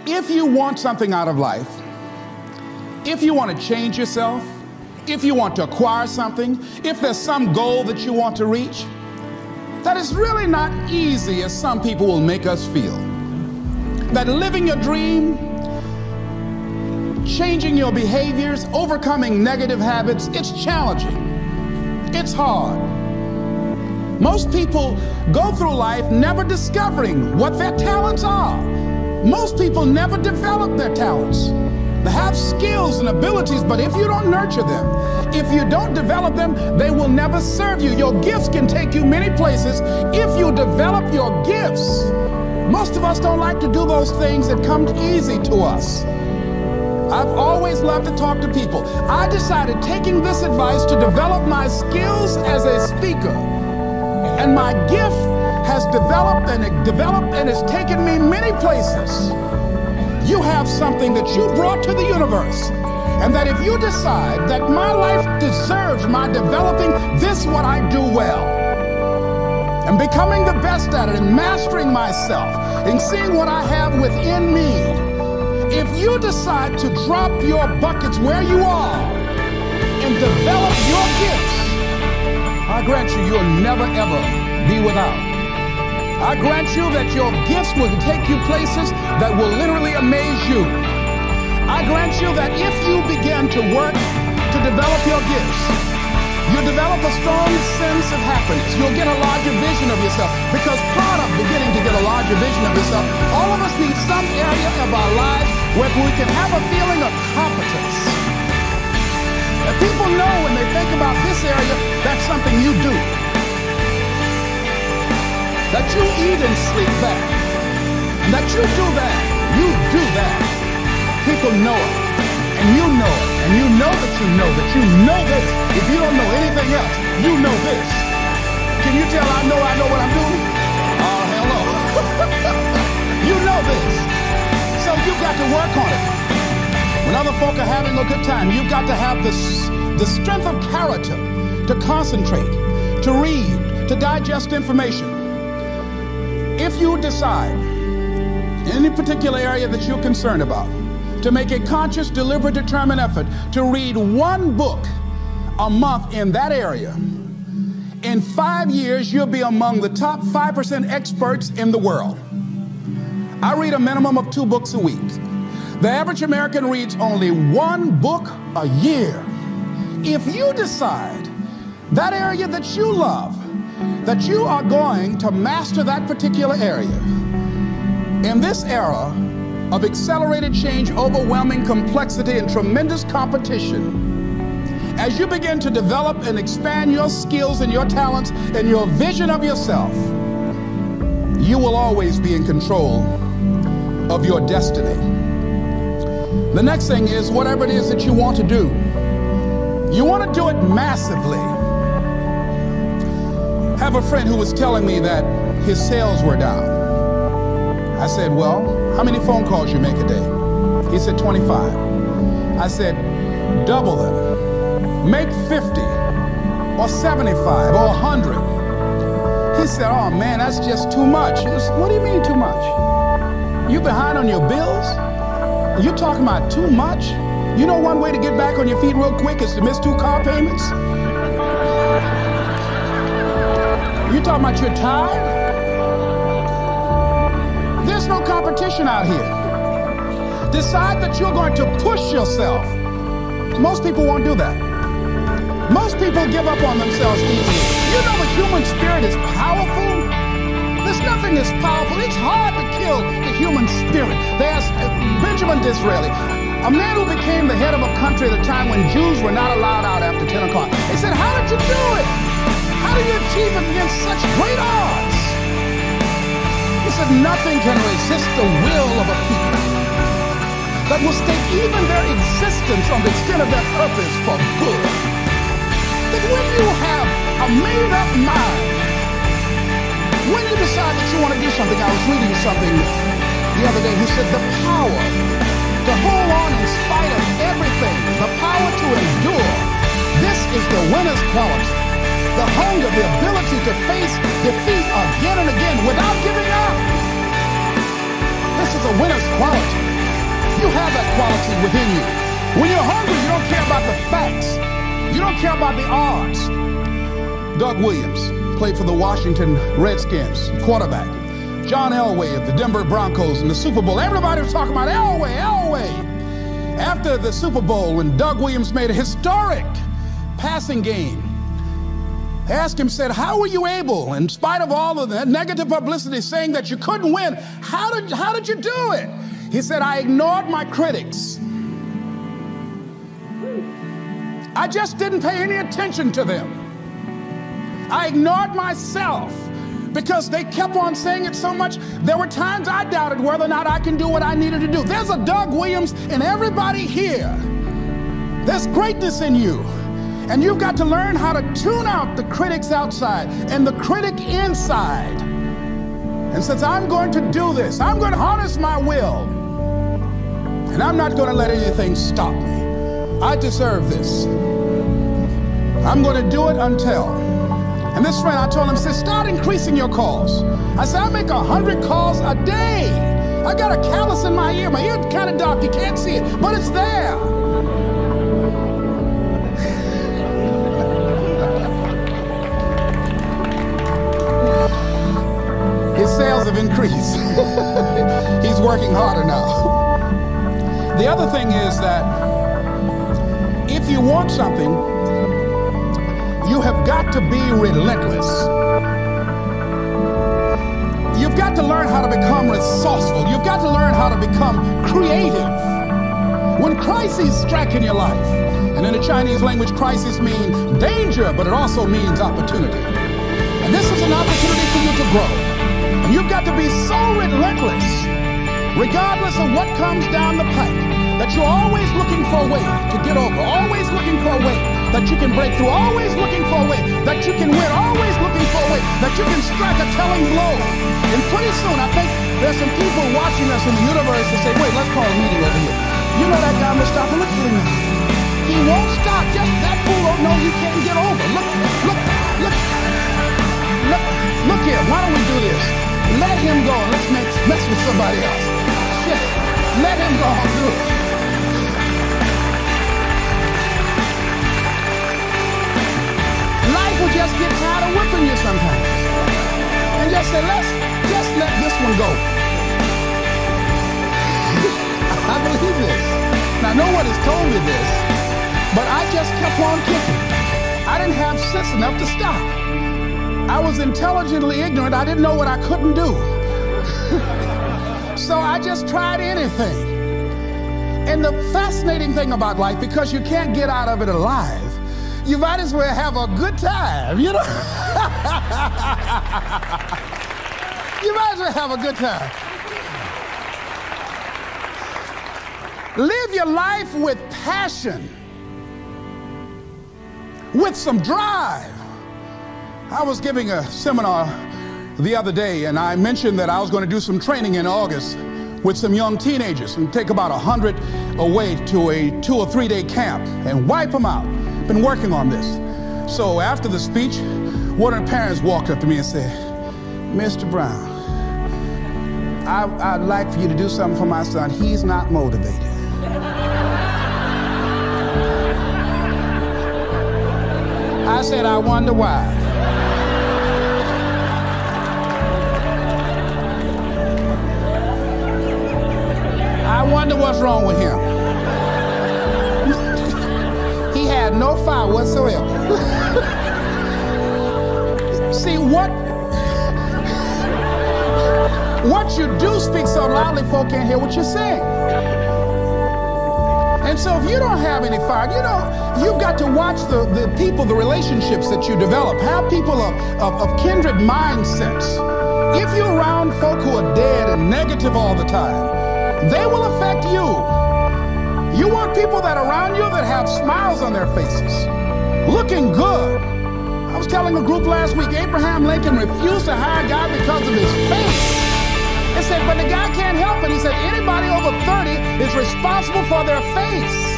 If you want something out of life, if you want to change yourself, if you want to acquire something, if there's some goal that you want to reach, that is really not easy as some people will make us feel. That living your dream, changing your behaviors, overcoming negative habits, it's challenging. It's hard. Most people go through life never discovering what their talents are. Most people never develop their talents. They have skills and abilities, but if you don't nurture them, if you don't develop them, they will never serve you. Your gifts can take you many places if you develop your gifts. Most of us don't like to do those things that come easy to us. I've always loved to talk to people. I decided, taking this advice, to develop my skills as a speaker. And my gift has developed and it's taken me many places. You have something that you brought to the universe. And that if you decide that my life deserves my developing this, what I do well, and becoming the best at it, and mastering myself, and seeing what I have within me, if you decide to drop your buckets where you are and develop your gifts, I grant you, you'll never ever be without. I grant you that your gifts will take you places that will literally amaze you. I grant you that if you begin to work to develop your gifts, you'll develop a strong sense of happiness. You'll get a larger vision of yourself, because part of beginning to get a larger vision of yourself, all of us need some area of our lives where we can have a feeling of competence. And people know when they think about this area, that's something you do. That you eat and sleep that. And that you do that. You do that. People know it. And you know it. And you know that you know that you know this. If you don't know anything else, you know this. Can you tell I know what I'm doing? Oh, hell no. You know this. So you've got to work on it. When other folk are having a good time, you've got to have the strength of character to concentrate, to read, to digest information. If you decide in any particular area that you're concerned about, to make a conscious, deliberate, determined effort to read one book a month in that area, in 5 years, you'll be among the top 5% experts in the world. I read a minimum of 2 books a week. The average American reads only 1 book a year. If you decide that area that you love, that you are going to master that particular area, in this era of accelerated change, overwhelming complexity, and tremendous competition, as you begin to develop and expand your skills and your talents and your vision of yourself, you will always be in control of your destiny. The next thing is, whatever it is that you want to do, you want to do it massively. I have a friend who was telling me that his sales were down. I said, well, how many phone calls you make a day? He said, 25. I said, double them. Make 50 or 75 or 100. He said, oh man, that's just too much. I said, what do you mean too much? You behind on your bills? You talking about too much? You know one way to get back on your feet real quick is to miss 2 car payments? You talking about you're tired? There's no competition out here. Decide that you're going to push yourself. Most people won't do that. Most people give up on themselves easily. You know the human spirit is powerful? There's nothing as powerful. It's hard to kill the human spirit. There's Benjamin Disraeli, a man who became the head of a country at a time when Jews were not allowed out after 10 o'clock. They said, how did you do it? How do you achieve it against such great odds? He said, nothing can resist the will of a people that will stake even their existence on the extent of their purpose for good. That when you have a made-up mind, when you decide that you want to do something, I was reading something the other day, he said the power to hold on in spite of everything, the power to endure, this is the winner's quality. The hunger, the ability to face defeat again and again without giving up. This is a winner's quality. care about the odds. Doug Williams played for the Washington Redskins, quarterback. John Elway of the Denver Broncos in the Super Bowl. Everybody was talking about Elway. After the Super Bowl, when Doug Williams made a historic passing game, they asked him, said, how were you able, in spite of all of the negative publicity saying that you couldn't win, how did you do it? He said, I ignored my critics. I just didn't pay any attention to them. I ignored myself because they kept on saying it so much. There were times I doubted whether or not I can do what I needed to do. There's a Doug Williams in everybody here. There's greatness in you. And you've got to learn how to tune out the critics outside and the critic inside. And since I'm going to do this, I'm going to harness my will. And I'm not going to let anything stop me. I deserve this. I'm going to do it until. And this friend, I told him, said, start increasing your calls. I said, I make 100 calls a day. I got a callus in my ear. My ear's kind of dark. You can't see it, but it's there. His sales have increased. He's working harder now. The other thing is that if you want something, you have got to be relentless. You've got to learn how to become resourceful. You've got to learn how to become creative. When crises strike in your life, and in the Chinese language, crisis means danger, but it also means opportunity. And this is an opportunity for you to grow. And you've got to be so relentless, regardless of what comes down the pike, that you're always looking for a way to get over, always looking for a way that you can break through, always looking for a way that you can win, always looking for a way that you can strike a telling blow. And pretty soon, I think there's some people watching us in the universe that say, wait, let's call a meeting over here. You know that guy, Mr. Look at him now. He won't stop. Just that fool don't know he can't get over. Look here. Why don't we do this? Let him go and let's mess with somebody else. Just let him go on through it. Life will just get tired of whipping you sometimes. And just say, let's just let this one go. I believe this. Now, no one has told me this, but I just kept on kicking. I didn't have sense enough to stop. I was intelligently ignorant. I didn't know what I couldn't do. So I just tried anything. And the fascinating thing about life, because you can't get out of it alive, you might as well have a good time, you know? You might as well have a good time. Live your life with passion, with some drive. I was giving a seminar the other day, and I mentioned that I was going to do some training in August with some young teenagers and take about 100 away to a 2 or 3 day camp and wipe them out. Been working on this. So after the speech, one of the parents walked up to me and said, Mr. Brown, I'd like for you to do something for my son. He's not motivated. I said, I wonder why. I wonder what's wrong with him. He had no fire whatsoever. See, what you do speaks so loudly, folk can't hear what you're saying. And so if you don't have any fire, you've got to watch the people, the relationships that you develop. Have people of kindred mindsets. If you're around folk who are dead and negative all the time, they will affect you. You want people that are around you that have smiles on their faces, looking good. I was telling a group last week, Abraham Lincoln refused to hire a guy because of his face. They said, but the guy can't help it. He said, anybody over 30 is responsible for their face.